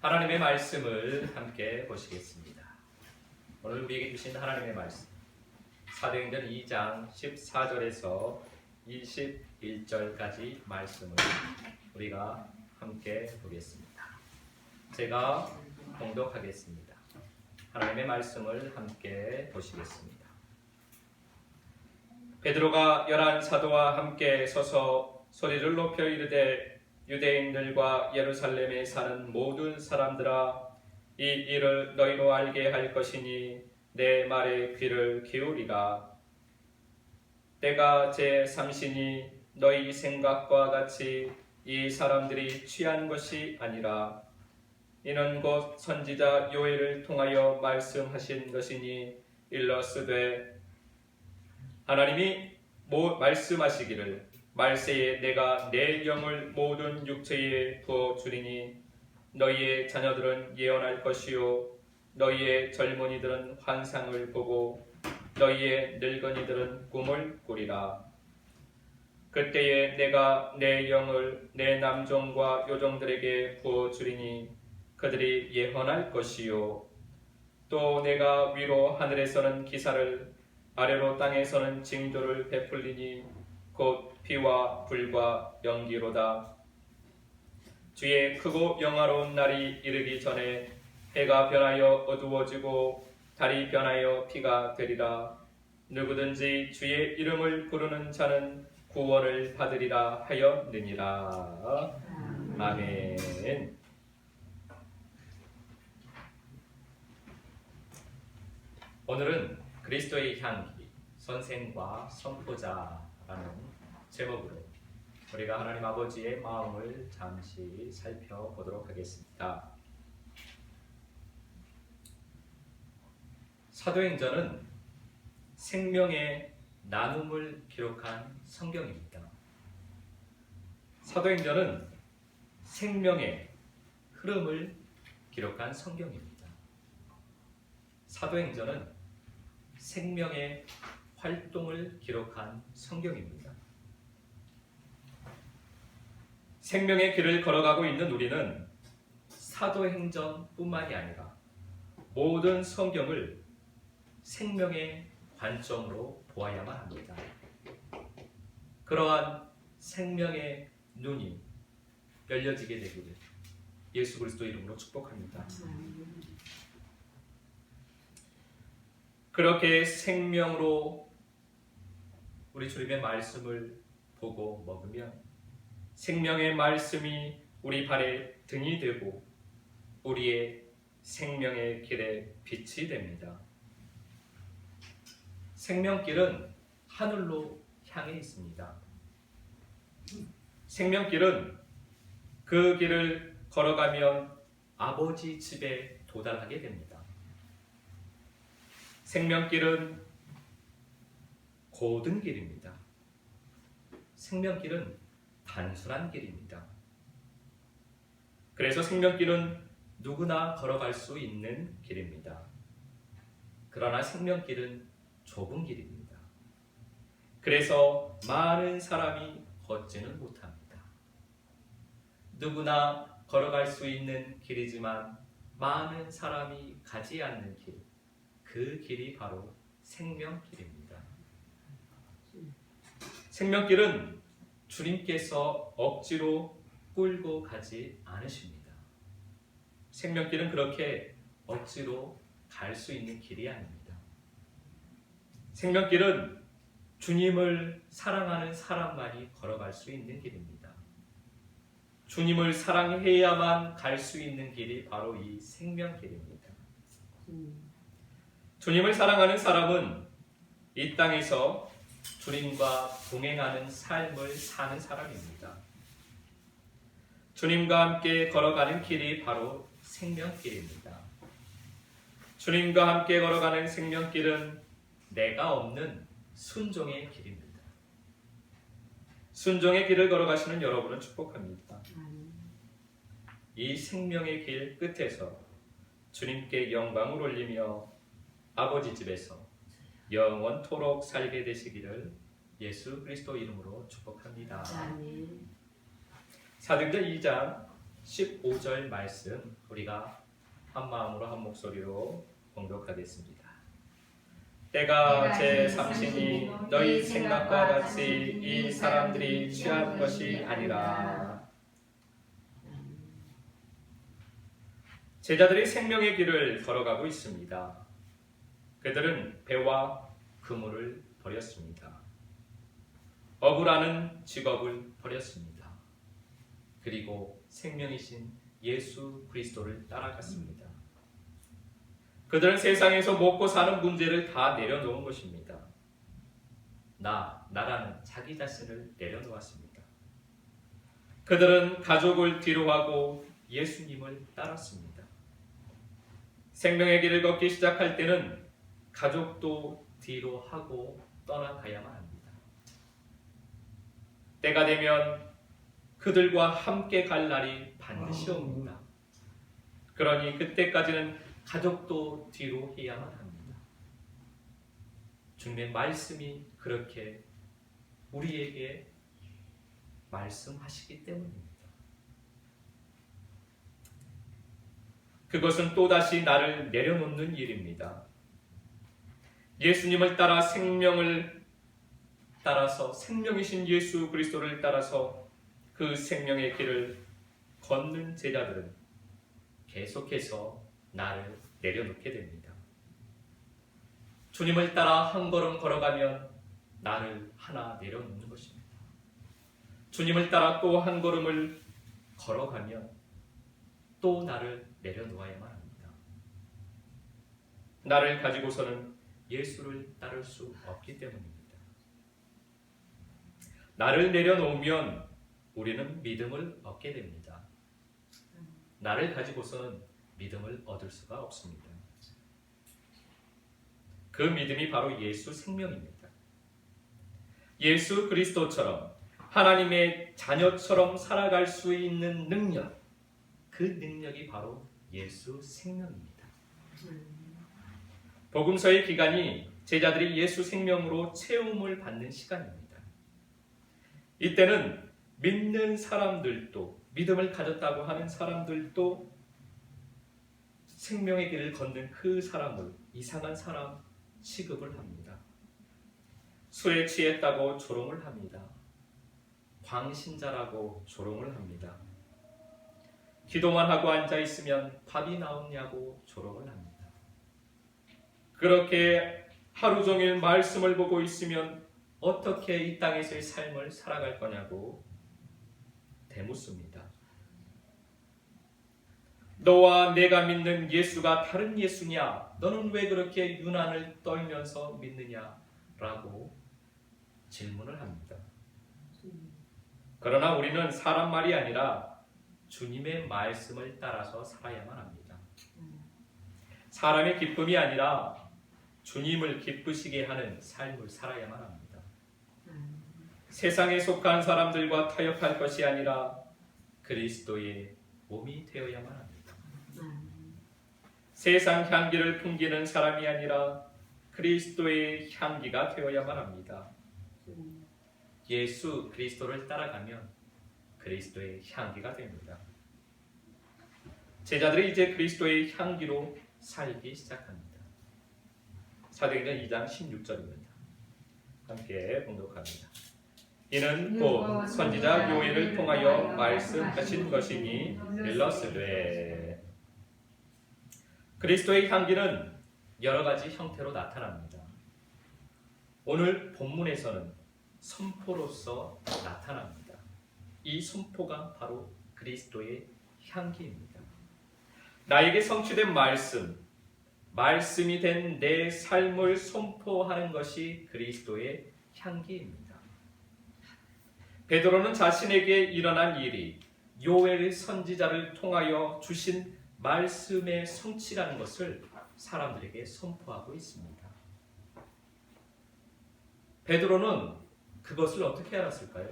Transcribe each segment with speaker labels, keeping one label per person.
Speaker 1: 하나님의 말씀을 함께 보시겠습니다. 오늘 우리에게 주신 하나님의 말씀 사도행전 2장 14절에서 21절까지 말씀을 우리가 함께 보겠습니다. 제가 봉독하겠습니다. 하나님의 말씀을 함께 보시겠습니다. 베드로가 11사도와 함께 서서 소리를 높여 이르되 유대인들과 예루살렘에 사는 모든 사람들아, 이 일을 너희로 알게 할 것이니 내 말에 귀를 기울이라. 때가 제3시니 너희 생각과 같이 이 사람들이 취한 것이 아니라 이는 곧 선지자 요엘을 통하여 말씀하신 것이니 일러스되 하나님이 말씀하시기를 말세에 내가 내 영을 모든 육체에 부어주리니 너희의 자녀들은 예언할 것이요 너희의 젊은이들은 환상을 보고 너희의 늙은이들은 꿈을 꾸리라. 그때에 내가 내 영을 내 남종과 요종들에게 부어주리니 그들이 예언할 것이요 또 내가 위로 하늘에서는 기사를 아래로 땅에서는 징조를 베풀리니 곧 피와 불과 연기로다. 주의 크고 영화로운 날이 이르기 전에 해가 변하여 어두워지고 달이 변하여 피가 되리라. 누구든지 주의 이름을 부르는 자는 구원을 받으리라 하였느니라. 아멘. 오늘은 그리스도의 향기, 선생과 선포자라는 제목으로 우리가 하나님 아버지의 마음을 잠시 살펴보도록 하겠습니다. 사도행전은 생명의 나눔을 기록한 성경입니다. 사도행전은 생명의 흐름을 기록한 성경입니다. 사도행전은 생명의 활동을 기록한 성경입니다. 생명의 길을 걸어가고 있는 우리는 사도행전뿐만이 아니라 모든 성경을 생명의 관점으로 보아야만 합니다. 그러한 생명의 눈이 열려지게 되기를 예수 그리스도 이름으로 축복합니다. 그렇게 생명으로 우리 주님의 말씀을 보고 먹으면 생명의 말씀이 우리 발의 등이 되고 우리의 생명의 길에 빛이 됩니다. 생명길은 하늘로 향해 있습니다. 생명길은 그 길을 걸어가면 아버지 집에 도달하게 됩니다. 생명길은 고든 길입니다. 생명길은 단순한 길입니다. 그래서 생명길은 누구나 걸어갈 수 있는 길입니다. 그러나 생명길은 좁은 길입니다. 그래서 많은 사람이 걷지는 못합니다. 누구나 걸어갈 수 있는 길이지만 많은 사람이 가지 않는 길, 그 길이 바로 생명길입니다. 생명길은 주님께서 억지로 끌고 가지 않으십니다. 생명길은 그렇게 억지로 갈 수 있는 길이 아닙니다. 생명길은 주님을 사랑하는 사람만이 걸어갈 수 있는 길입니다. 주님을 사랑해야만 갈 수 있는 길이 바로 이 생명길입니다. 주님을 사랑하는 사람은 이 땅에서 주님과 동행하는 삶을 사는 사람입니다. 주님과 함께 걸어가는 길이 바로 생명길입니다. 주님과 함께 걸어가는 생명길은 내가 없는 순종의 길입니다. 순종의 길을 걸어가시는 여러분을 축복합니다. 이 생명의 길 끝에서 주님께 영광을 올리며 아버지 집에서 영원토록 살게 되시기를 예수 그리스도 이름으로 축복합니다. 사도행전 2장 15절 말씀 우리가 한 마음으로 한 목소리로 봉독하겠습니다. 때가 제 삼신이 너희 생각과 같이 이 사람들이 취한 것이 아니라. 제자들이 생명의 길을 걸어가고 있습니다. 그들은 배와 그물을 버렸습니다. 어부라는 직업을 버렸습니다. 그리고 생명이신 예수 그리스도를 따라갔습니다. 그들은 세상에서 먹고 사는 문제를 다 내려놓은 것입니다. 나라는 자기 자신을 내려놓았습니다. 그들은 가족을 뒤로하고 예수님을 따랐습니다. 생명의 길을 걷기 시작할 때는 가족도 뒤로하고 떠나가야만 합니다. 때가 되면 그들과 함께 갈 날이 반드시 옵니다. 그러니 그때까지는 가족도 뒤로 해야만 합니다. 주님의 말씀이 그렇게 우리에게 말씀하시기 때문입니다. 그것은 또다시 나를 내려놓는 일입니다. 예수님을 따라 생명을 따라서 생명이신 예수 그리스도를 따라서 그 생명의 길을 걷는 제자들은 계속해서 나를 내려놓게 됩니다. 주님을 따라 한 걸음 걸어가면 나를 하나 내려놓는 것입니다. 주님을 따라 또 한 걸음을 걸어가면 또 나를 내려놓아야만 합니다. 나를 가지고서는 예수를 따를 수 없기 때문입니다. 나를 내려놓으면 우리는 믿음을 얻게 됩니다. 나를 가지고서는 믿음을 얻을 수가 없습니다. 그 믿음이 바로 예수 생명입니다. 예수 그리스도처럼 하나님의 자녀처럼 살아갈 수 있는 능력, 그 능력이 바로 예수 생명입니다. 복음서의 기간이 제자들이 예수 생명으로 체험을 받는 시간입니다. 이때는 믿는 사람들도, 믿음을 가졌다고 하는 사람들도 생명의 길을 걷는 그 사람을 이상한 사람 취급을 합니다. 술에 취했다고 조롱을 합니다. 광신자라고 조롱을 합니다. 기도만 하고 앉아있으면 밥이 나오냐고 조롱을 합니다. 그렇게 하루 종일 말씀을 보고 있으면 어떻게 이 땅에서의 삶을 살아갈 거냐고 대묻습니다. 너와 내가 믿는 예수가 다른 예수냐? 너는 왜 그렇게 유난을 떨면서 믿느냐? 라고 질문을 합니다. 그러나 우리는 사람 말이 아니라 주님의 말씀을 따라서 살아야만 합니다. 사람의 기쁨이 아니라 주님을 기쁘시게 하는 삶을 살아야만 합니다. 세상에 속한 사람들과 타협할 것이 아니라 그리스도의 몸이 되어야만 합니다. 세상 향기를 풍기는 사람이 아니라 그리스도의 향기가 되어야만 합니다. 예수 그리스도를 따라가면 그리스도의 향기가 됩니다. 제자들이 이제 그리스도의 향기로 살기 시작합니다. 사도행전 2장 16절입니다. 함께 봉독합니다. 이는 곧 선지자 요엘을 통하여 말씀하신 것이니 일러스되. 그리스도의 향기는 여러 가지 형태로 나타납니다. 오늘 본문에서는 선포로서 나타납니다. 이 선포가 바로 그리스도의 향기입니다. 나에게 성취된 말씀이 된 내 삶을 선포하는 것이 그리스도의 향기입니다. 베드로는 자신에게 일어난 일이 요엘 선지자를 통하여 주신 말씀의 성취라는 것을 사람들에게 선포하고 있습니다. 베드로는 그것을 어떻게 알았을까요?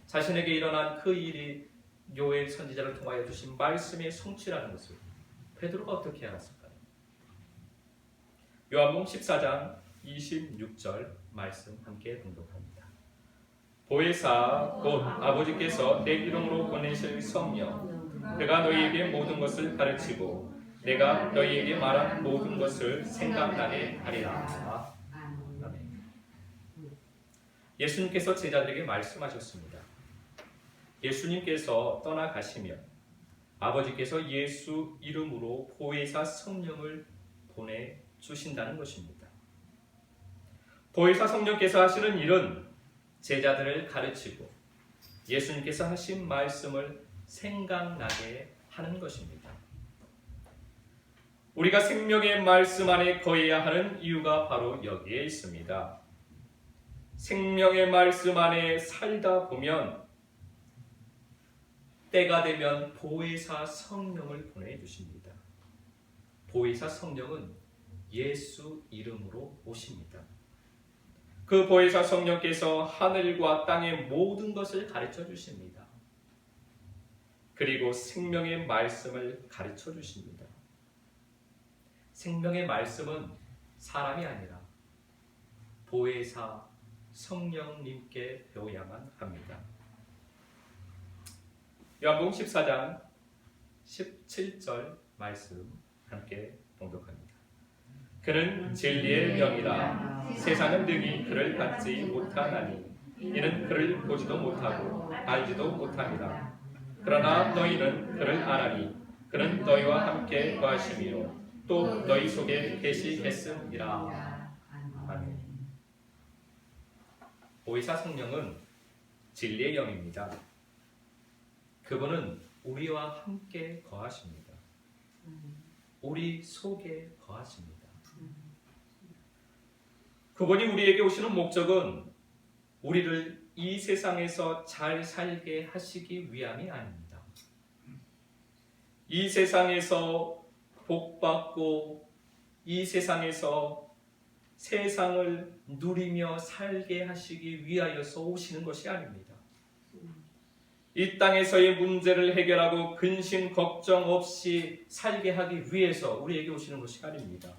Speaker 1: 자신에게 일어난 그 일이 요엘 선지자를 통하여 주신 말씀의 성취라는 것을 베드로가 어떻게 알았을까요? 요한복음 14장 26절 말씀 함께 봉독합니다. 보혜사 곧 아버지께서 내 이름으로 보내실 성령 그가 너희에게 모든 것을 가르치고 내가 너희에게 말한 모든 것을 생각나게 하리라. 아멘. 예수님께서 제자들에게 말씀하셨습니다. 예수님께서 떠나가시면 아버지께서 예수 이름으로 보혜사 성령을 보내주신다는 것입니다. 보혜사 성령께서 하시는 일은 제자들을 가르치고 예수님께서 하신 말씀을 생각나게 하는 것입니다. 우리가 생명의 말씀 안에 거해야 하는 이유가 바로 여기에 있습니다. 생명의 말씀 안에 살다 보면 때가 되면 보혜사 성령을 보내주십니다. 보혜사 성령은 예수 이름으로 오십니다. 그 보혜사 성령께서 하늘과 땅의 모든 것을 가르쳐 주십니다. 그리고 생명의 말씀을 가르쳐 주십니다. 생명의 말씀은 사람이 아니라 보혜사 성령님께 배워야만 합니다. 요한복음 14장 17절 말씀 함께 봉독합니다. 그는 진리의 영이라 세상은 능히 그를 받지 못하나니 이는 그를 보지도 못하고 알지도 못합니다. 그러나 너희는 그를 아나니 그는 너희와 함께 거하시며 또 너희 속에 계시겠음이라. 아멘. 보혜사 성령은 진리의 영입니다. 그분은 우리와 함께 거하십니다. 우리 속에 거하십니다. 그분이 우리에게 오시는 목적은 우리를 이 세상에서 잘 살게 하시기 위함이 아닙니다. 이 세상에서 복받고 이 세상에서 세상을 누리며 살게 하시기 위하여서 오시는 것이 아닙니다. 이 땅에서의 문제를 해결하고 근심 걱정 없이 살게 하기 위해서 우리에게 오시는 것이 아닙니다.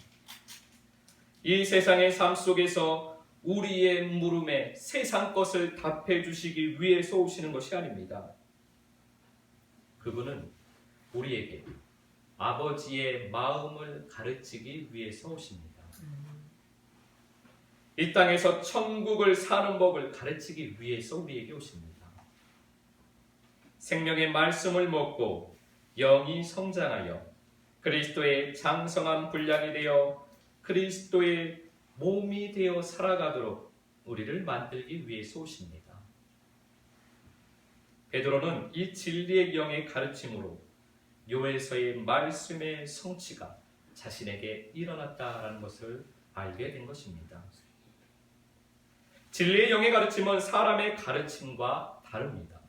Speaker 1: 이 세상의 삶 속에서 우리의 물음에 세상 것을 답해 주시기 위해서 오시는 것이 아닙니다. 그분은 우리에게 아버지의 마음을 가르치기 위해서 오십니다. 이 땅에서 천국을 사는 법을 가르치기 위해서 우리에게 오십니다. 생명의 말씀을 먹고 영이 성장하여 그리스도의 장성한 분량이 되어 그리스도의 몸이 되어 살아가도록 우리를 만들기 위해서 오십니다. 베드로는 이 진리의 영의 가르침으로 요엘서의 말씀의 성취가 자신에게 일어났다라는 것을 알게 된 것입니다. 진리의 영의 가르침은 사람의 가르침과 다릅니다.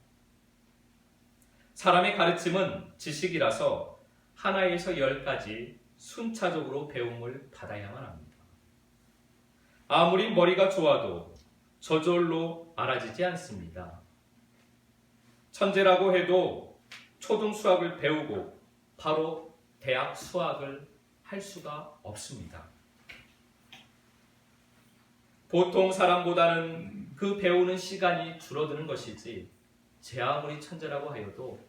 Speaker 1: 사람의 가르침은 지식이라서 하나에서 10까지 순차적으로 배움을 받아야만 합니다. 아무리 머리가 좋아도 저절로 알아지지 않습니다. 천재라고 해도 초등 수학을 배우고 바로 대학 수학을 할 수가 없습니다. 보통 사람보다는 그 배우는 시간이 줄어드는 것이지 제 아무리 천재라고 하여도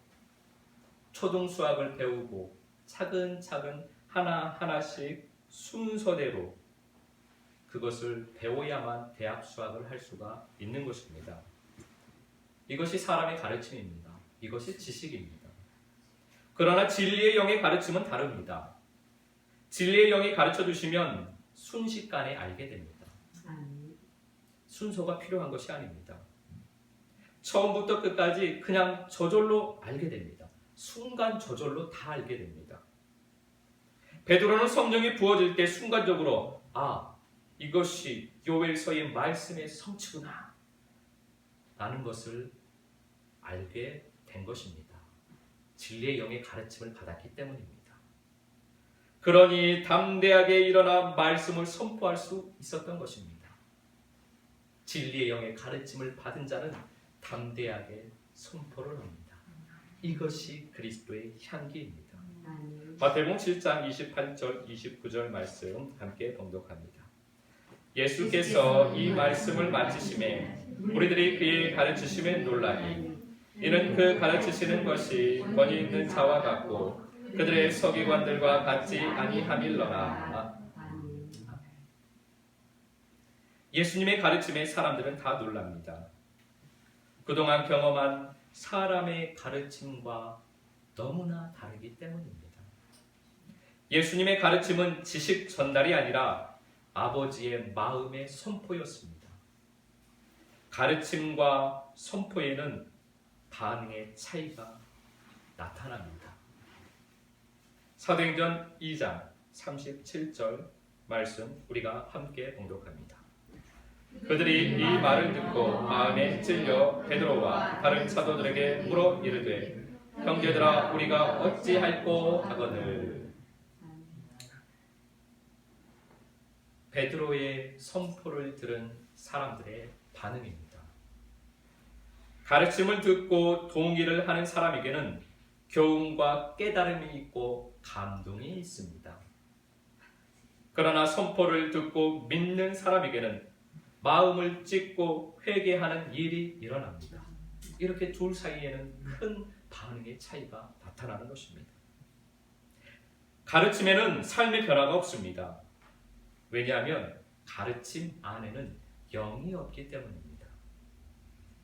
Speaker 1: 초등 수학을 배우고 차근차근 하나하나씩 순서대로 그것을 배워야만 대학 수학을 할 수가 있는 것입니다. 이것이 사람의 가르침입니다. 이것이 지식입니다. 그러나 진리의 영의 가르침은 다릅니다. 진리의 영이 가르쳐 주시면 순식간에 알게 됩니다. 순서가 필요한 것이 아닙니다. 처음부터 끝까지 그냥 저절로 알게 됩니다. 순간 저절로 다 알게 됩니다. 베드로는 성령이 부어질 때 순간적으로 이것이 요엘서의 말씀의 성취구나 라는 것을 알게 된 것입니다. 진리의 영의 가르침을 받았기 때문입니다. 그러니 담대하게 일어나 말씀을 선포할 수 있었던 것입니다. 진리의 영의 가르침을 받은 자는 담대하게 선포를 합니다. 이것이 그리스도의 향기입니다. 마태복음 7장 28절 29절 말씀 함께 봉독합니다. 예수께서 이 말씀을 마치심에 우리들이 그의 가르치심에 놀라니 이는 그 가르치시는 것이 권위 있는 자와 같고 그들의 서기관들과 같지 아니함일러라. 예수님의 가르침에 사람들은 다 놀랍니다. 그동안 경험한 사람의 가르침과 너무나 다르기 때문입니다. 예수님의 가르침은 지식 전달이 아니라 아버지의 마음의 선포였습니다. 가르침과 선포에는 반응의 차이가 나타납니다. 사도행전 2장 37절 말씀 우리가 함께 봉독합니다. 그들이 이 말을 듣고 마음에 찔려 베드로와 다른 사도들에게 물어 이르되 형제들아 우리가 어찌할꼬 하거늘. 베드로의 선포를 들은 사람들의 반응입니다. 가르침을 듣고 동의를 하는 사람에게는 교훈과 깨달음이 있고 감동이 있습니다. 그러나 선포를 듣고 믿는 사람에게는 마음을 찢고 회개하는 일이 일어납니다. 이렇게 둘 사이에는 큰 반응의 차이가 나타나는 것입니다. 가르침에는 삶의 변화가 없습니다. 왜냐하면 가르침 안에는 영이 없기 때문입니다.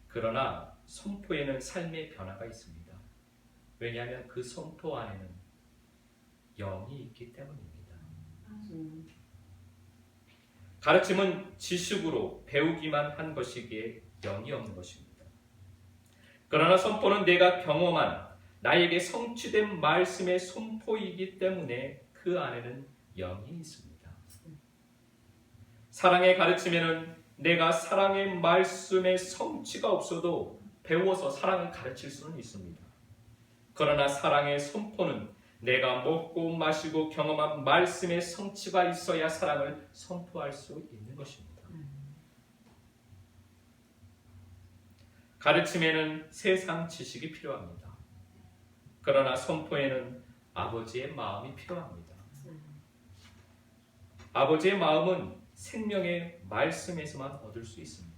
Speaker 1: 그러나 선포에는 삶의 변화가 있습니다. 왜냐하면 그 선포 안에는 영이 있기 때문입니다. 가르침은 지식으로 배우기만 한 것이기에 영이 없는 것입니다. 그러나 선포는 내가 경험한 나에게 성취된 말씀의 선포이기 때문에 그 안에는 영이 있습니다. 사랑의 가르침에는 내가 사랑의 말씀의 성취가 없어도 배워서 사랑을 가르칠 수는 있습니다. 그러나 사랑의 선포는 내가 먹고 마시고 경험한 말씀의 성취가 있어야 사랑을 선포할 수 있는 것입니다. 가르침에는 세상 지식이 필요합니다. 그러나 선포에는 아버지의 마음이 필요합니다. 아버지의 마음은 생명의 말씀에서만 얻을 수 있습니다.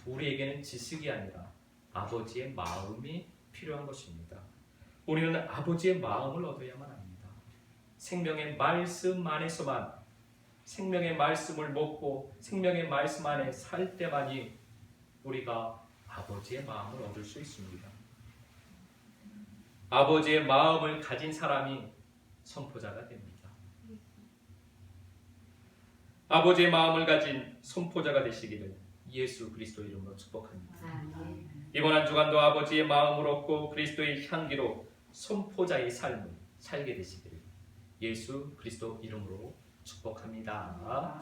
Speaker 1: 우리에게는 지식이 아니라 아버지의 마음이 필요한 것입니다. 우리는 아버지의 마음을 얻어야만 합니다. 생명의 말씀 안에서만 생명의 말씀을 먹고 생명의 말씀 안에 살 때만이 우리가 아버지의 마음을 얻을 수 있습니다. 아버지의 마음을 가진 사람이 선포자가 됩니다. 아버지의 마음을 가진 선포자가 되시기를 예수 그리스도 이름으로 축복합니다. 이번 한 주간도 아버지의 마음을 얻고 그리스도의 향기로 선포자의 삶을 살게 되시기를 예수 그리스도 이름으로 축복합니다.